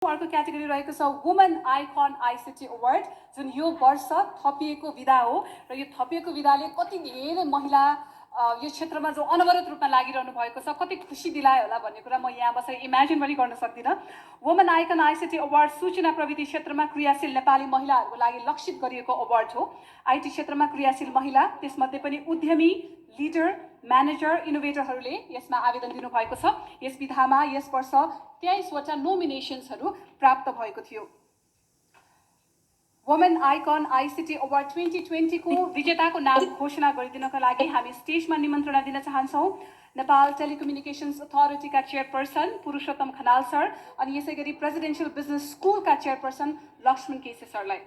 अर्को क्याटेगोरी रहेको छ वुमन आइकन आइसिटी अवार्ड, जुन यो वर्ष थपिएको विधा हो र यो थपिएको विधाले कति धेरै महिला यो क्षेत्रमा जो अनवरत रूपमा लागिरहनु भएको छ कति खुसी दिलायो होला भन्ने कुरा म यहाँ बसेर इमेजिन पनि गर्न सक्दिनँ। वुमन आइकन आइसिटी अवार्ड सूचना प्रविधि क्षेत्रमा क्रियाशील नेपाली महिलाहरूको लागि लक्षित गरिएको अवार्ड हो। आइटी क्षेत्रमा क्रियाशील महिला, त्यसमध्ये पनि उद्यमी, लिडर, म्यानेजर, इनोभेटरहरूले यसमा आवेदन दिनुभएको छ। यस विधामा यस वर्ष 23वटा नोमिनेसन्सहरू प्राप्त भएको थियो। वुमेन आइकन आइसिटी अवार्ड 2020 को विजेताको नाम घोषणा गरिदिनका लागि हामी स्टेजमा निमन्त्रणा दिन चाहन्छौँ नेपाल टेलिकम्युनिकेसन्स अथोरिटीका चेयरपर्सन पुरुषोत्तम खनाल सर अनि यसैगरी प्रेसिडेन्शियल बिजनेस स्कुलका चेयरपर्सन लक्ष्मण केसी सरलाई।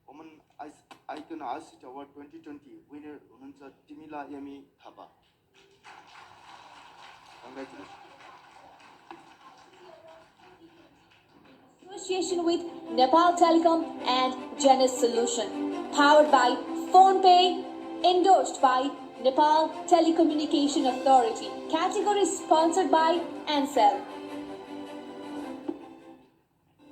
वुमन आइकन आइसिटी अवार्ड 2020 विनर हुनुहुन्छ तिमिला यामी Thapa. Congratulations. Association with Nepal Telecom and Genesis Solution, powered by PhonePe, endorsed by Nepal Telecommunication Authority, category sponsored by Ansel.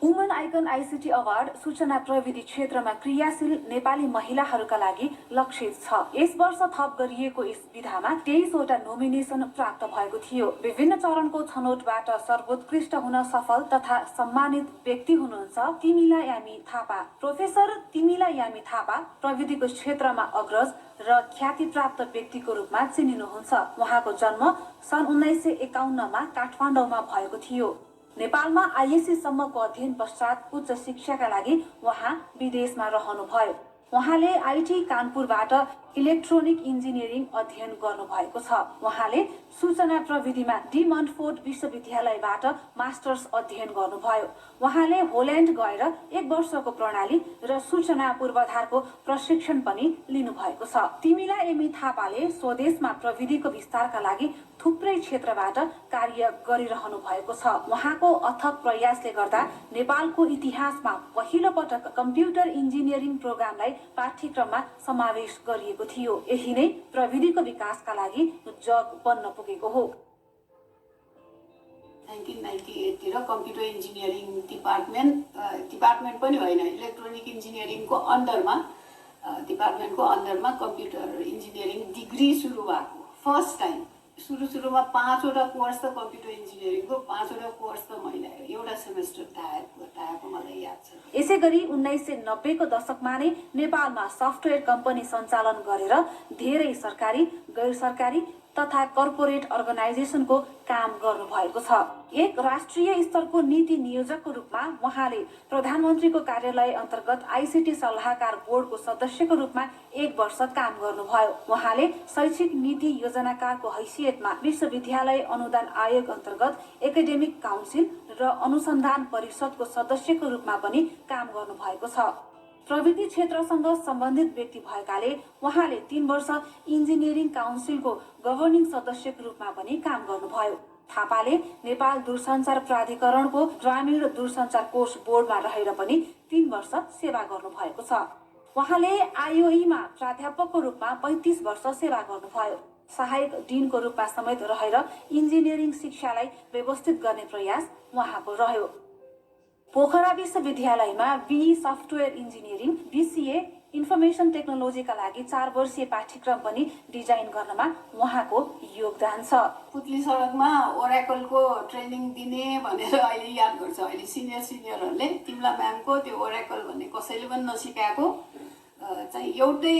Woman icon ICT award सूचना प्रविधि क्षेत्रमा क्रियाशील नेपाली महिलाहरूका लागि लक्षित छ। यस वर्ष थप गरिएको यस विधामा 23वटा नोमिनेसन प्राप्त भएको थियो। विभिन्न चरणको छनौटबाट सर्वोत्कृष्ट हुन सफल तथा सम्मानित व्यक्ति हुनुहुन्छ तिमिला यामी थापा। प्रोफेसर तिमिला यामी थापा प्रविधिको क्षेत्रमा अग्रज र ख्याति प्राप्त व्यक्तिको रूपमा चिनिनुहुन्छ। उहाँको जन्म सन् 1951 मा काठमाडौँमा भएको थियो। नेपालमा आइएससी सम्मको अध्ययन पश्चात उच्च शिक्षाका लागि उहाँ विदेशमा रहनुभयो। उहाँले आइटी कानपुरबाट इलेक्ट्रोनिक इन्जिनियरिङ अध्ययन गर्नुभएको छ। उहाँले सूचना प्रविधिमा डी मन्टफोर्ड विश्वविद्यालयबाट मास्टर्स अध्ययन गर्नुभयो। उहाँले होल्यान्ड गएर 1 वर्षको प्रणाली र सूचना पूर्वाधारको प्रशिक्षण पनि लिनुभएको छ। तिमिला एमी थापाले स्वदेशमा प्रविधिको विस्तारका लागि थुप्रै क्षेत्रबाट कार्य गरिरहनु भएको छ। उहाँको अथक प्रयासले गर्दा नेपालको इतिहासमा पहिलो पटक कम्प्युटर इन्जिनियरिङ प्रोग्रामलाई पाठ्यक्रममा समावेश गरिएको थियो। यही नै प्रविधिको विकासका लागि जग बन्न पुगेको हो। 1998 तिर कम्प्युटर इन्जिनियरिङ डिपार्टमेन्ट पनि होइन, इलेक्ट्रोनिक इन्जिनियरिङको अन्डरमा डिपार्टमेन्टको अन्डरमा कम्प्युटर इन्जिनियरिङ डिग्री सुरु भएको फर्स्ट टाइम। सुरुमा 5वटा कोर्स त कम्प्युटर इन्जिनियरिङको 5वटा कोर्स त मैले एउटा सेमेस्टर थाएको मलाई याद छ। यसैगरी 1990 को दशकमा नै नेपालमा सफ्टवेयर कम्पनी सञ्चालन गरेर धेरै सरकारी, गैर सरकारी तथा कर्पोरेट अर्गनाइजेसनको काम गर्नुभएको छ। एक राष्ट्रिय स्तरको नीति नियोजकको रूपमा उहाँले प्रधानमन्त्रीको कार्यालय अन्तर्गत आइसिटी सल्लाहकार बोर्डको सदस्यको रूपमा 1 वर्ष काम गर्नुभयो। उहाँले शैक्षिक नीति योजनाकारको हैसियतमा विश्वविद्यालय अनुदान आयोग अन्तर्गत एकाडेमिक काउन्सिल र अनुसन्धान परिषदको सदस्यको रूपमा पनि काम गर्नुभएको छ। प्रविधि क्षेत्रसँग सम्बन्धित व्यक्ति भएकाले उहाँले 3 वर्ष इन्जिनियरिङ काउन्सिलको गभर्निङ सदस्यको रूपमा पनि काम गर्नुभयो। थापाले नेपाल दूरसञ्चार प्राधिकरणको ग्रामीण दूरसञ्चार कोष बोर्डमा रहेर पनि 3 वर्ष सेवा गर्नुभएको छ। उहाँले आइओईमा प्राध्यापकको रूपमा 35 वर्ष सेवा गर्नुभयो। सहायक डिनको रूपमा समेत रहेर इन्जिनियरिङ शिक्षालाई व्यवस्थित गर्ने प्रयास उहाँको रह्यो। पोखरा विश्वविद्यालयमा BE software engineering, BCA information टेक्नोलोजीका लागि 4 वर्षीय पाठ्यक्रम पनि डिजाइन गर्नमा उहाँको योगदान छ। पुतली सडकमा ओराकलको ट्रेनिङ दिने भनेर अहिले याद गर्छ। अहिले सिनियरहरूले तिमीला म्यामको त्यो ओराकल भन्ने कसैले पनि नसिकाएको चाहिँ एउटै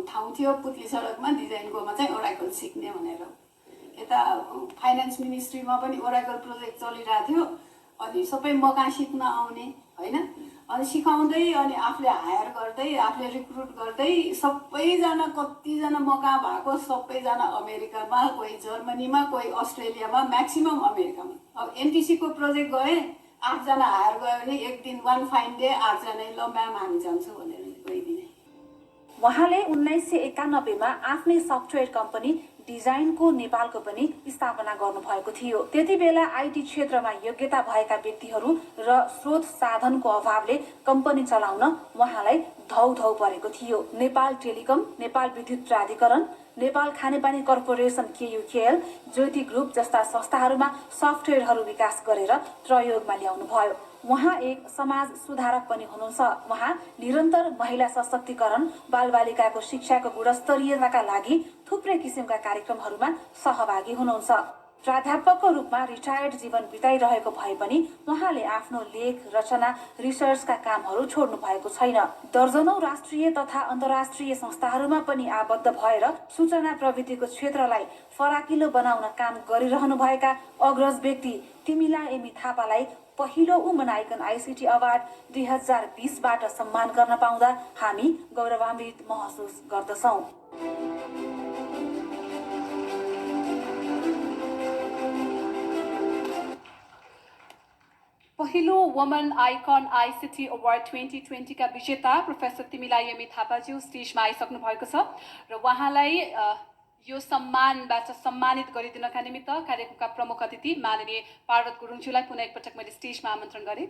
ठाउँ थियो पुतली सडकमा डिजाइनकोमा चाहिँ ओराकल सिक्ने भनेर। यता फाइनान्स मिनिस्ट्रीमा पनि ओराकल प्रोजेक्ट चलिरहेको थियो। अनि सबै मका सिक्न आउने होइन, अनि सिकाउँदै अनि आफूले हायर गर्दै आफूले रिक्रुट गर्दै सबैजना कतिजना मका भएको सबैजना अमेरिकामा, कोही जर्मनीमा, कोही अस्ट्रेलियामा, म्याक्सिमम अमेरिकामा। अब एमटिसीको प्रोजेक्ट गए 8जना हायर गयो भने एक दिन वान फाइन डे 8जनै ल म्याम हामी जान्छौँ भनेर गइदिने। उहाँले 1991मा आफ्नै सफ्टवेयर कम्पनी डिजाइनको नेपालको पनि स्थापना गर्नुभएको थियो। त्यति बेला आइटी क्षेत्रमा योग्यता भएका व्यक्तिहरू र स्रोत साधनको अभावले कम्पनी चलाउन उहाँलाई धौधौ परेको थियो। नेपाल टेलिकम, नेपाल विद्युत प्राधिकरण, नेपाल खानेपानी कर्पोरेसन केयुकेएल, ज्योति ग्रुप जस्ता संस्थाहरूमा सफ्टवेयरहरू विकास गरेर प्रयोगमा ल्याउनुभयो। उहाँ एक समाज सुधारक पनि हुनुहुन्छ। उहाँ निरन्तर महिला सशक्तिकरण, बालबालिकाको शिक्षाको गुणस्तरीयताका लागि थुप्रै किसिमका कार्यक्रमहरूमा सहभागी हुनुहुन्छ। प्राध्यापकको रूपमा रिटायर्ड जीवन बिताइरहेको भए पनि उहाँले आफ्नो लेख, रचना, रिसर्चका कामहरू छोड्नु भएको छैन। दर्जनौं राष्ट्रिय तथा अन्तर्राष्ट्रिय संस्थाहरूमा पनि आबद्ध भएर सूचना प्रविधिको क्षेत्रलाई फराकिलो बनाउन काम गरिरहनुभएका अग्रज व्यक्ति तिमिला एमी थापालाई पहिलो वुमन आइकन आइसिटी अवार्ड 2020बाट सम्मान गर्न पाउँदा हामी गौरवान्वित महसुस गर्दछौँ। पहिलो वुमन आइकन आइसिटी अवार्ड 2020 का विजेता प्रोफेसर तिमिला यमी थापाज्यू स्टेजमा आइसक्नु भएको छ र उहाँलाई यो सम्मानबाट सम्मानित गरिदिनका निमित्त कार्यक्रमका प्रमुख अतिथि माननीय पार्वत गुरुङज्यूलाई पुनः एकपटक मैले स्टेजमा आमन्त्रण गरेँ।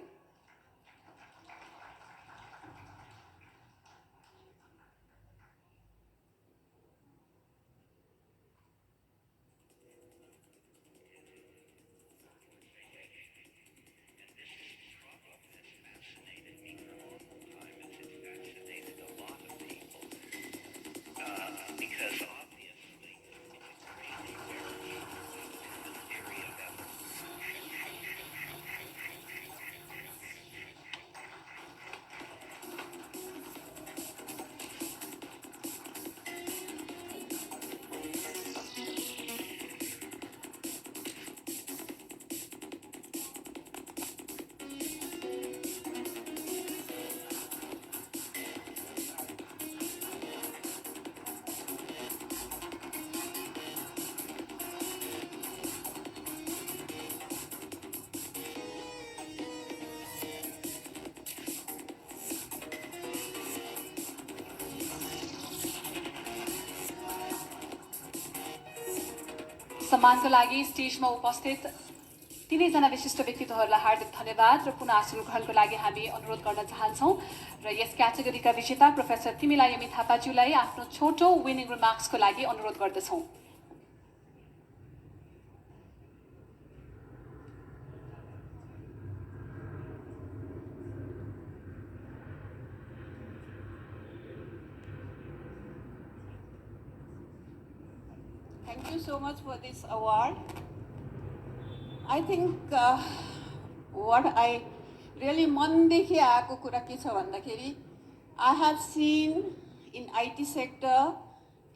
सम्मानको लागि स्टेजमा उपस्थित तीनैजना विशिष्ट व्यक्तित्वहरूलाई हार्दिक धन्यवाद र पुनः आसन ग्रहणको लागि हामी अनुरोध गर्न चाहन्छौँ र यस क्याटेगोरीका विजेता प्रोफेसर तिमिला यमी थापाज्यूलाई आफ्नो छोटो विनिङ रिमार्क्सको लागि अनुरोध गर्दछौँ। Thank you so much for this award. I think what I really mandekhi aako kura ke cha bhandakeri, I have seen in IT sector,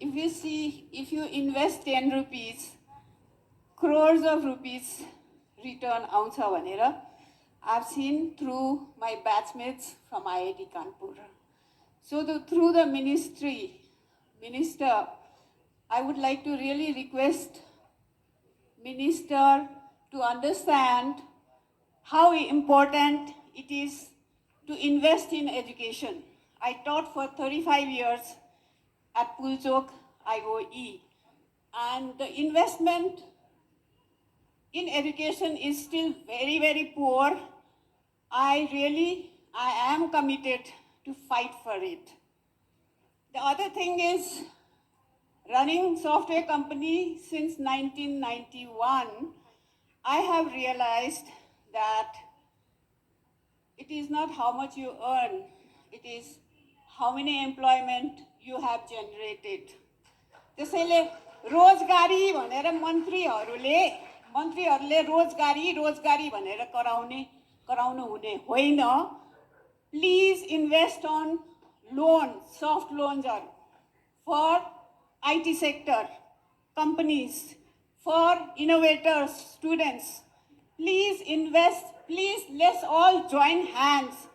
if you invest 10 rupees, crores of rupees return auncha bhanera I've seen through my batchmates from IIT Kanpur. So through the minister, I would like to really request Minister to understand how important it is to invest in education. I taught for 35 years at Pulchok IOE, and the investment in education is still very, very poor. I am committed to fight for it. The other thing is, running software company since 1991, I have realized that it is not how much you earn, it is how many employment you have generated. त्यसैले रोजगारी भनेर मन्त्रीहरूले रोजगारी भनेर कराउनु हुने होइन. Please invest on loans, soft loans for IT sector, companies, for innovators, students. Please invest, please let's all join hands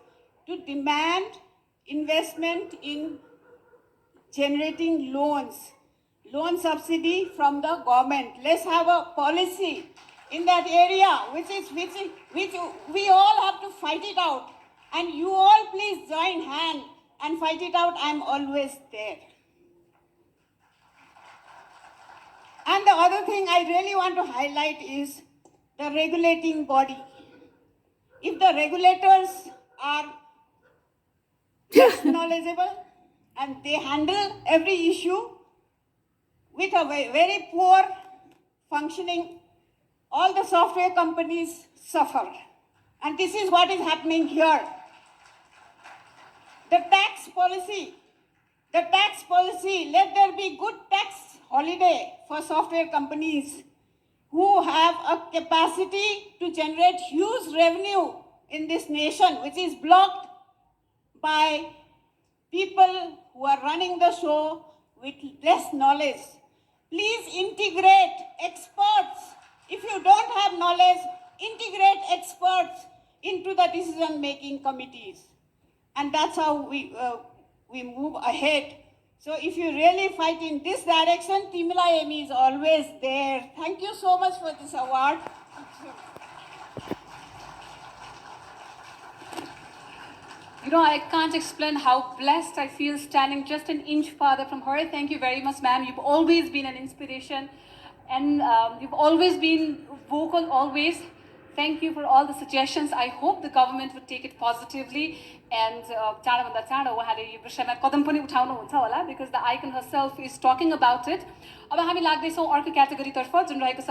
to demand investment in generating loan subsidy from the government. Let's have a policy in that area, which we all have to fight it out. And you all please join hand and fight it out. I'm always there. And the other thing I really want to highlight is the regulating body. If the regulators are less knowledgeable and they handle every issue with a very poor functioning, all the software companies suffer. And this is what is happening here. The tax policy, let there be good tax holiday for software companies who have a capacity to generate huge revenue in this nation, which is blocked by people who are running the show with less knowledge. Please integrate experts. If you don't have knowledge, integrate experts into the decision-making committees. And that's how we move ahead. So if you really fight in this direction, Timila Amy is always there. Thank you so much for this award. You know, I can't explain how blessed I feel standing just an inch farther from her. Thank you very much, ma'am. You've always been an inspiration, and you've always been vocal, always. Thank you for all the suggestions. I hope the government would take it positively, and चाँडोभन्दा चाँडो उहाँले यो विषयमा कदम पनि उठाउनुहुन्छ होला, because the icon herself is talking about it. अब हामी लाग्दैछौँ अर्को क्याटेगोरीतर्फ, जुन रहेको छ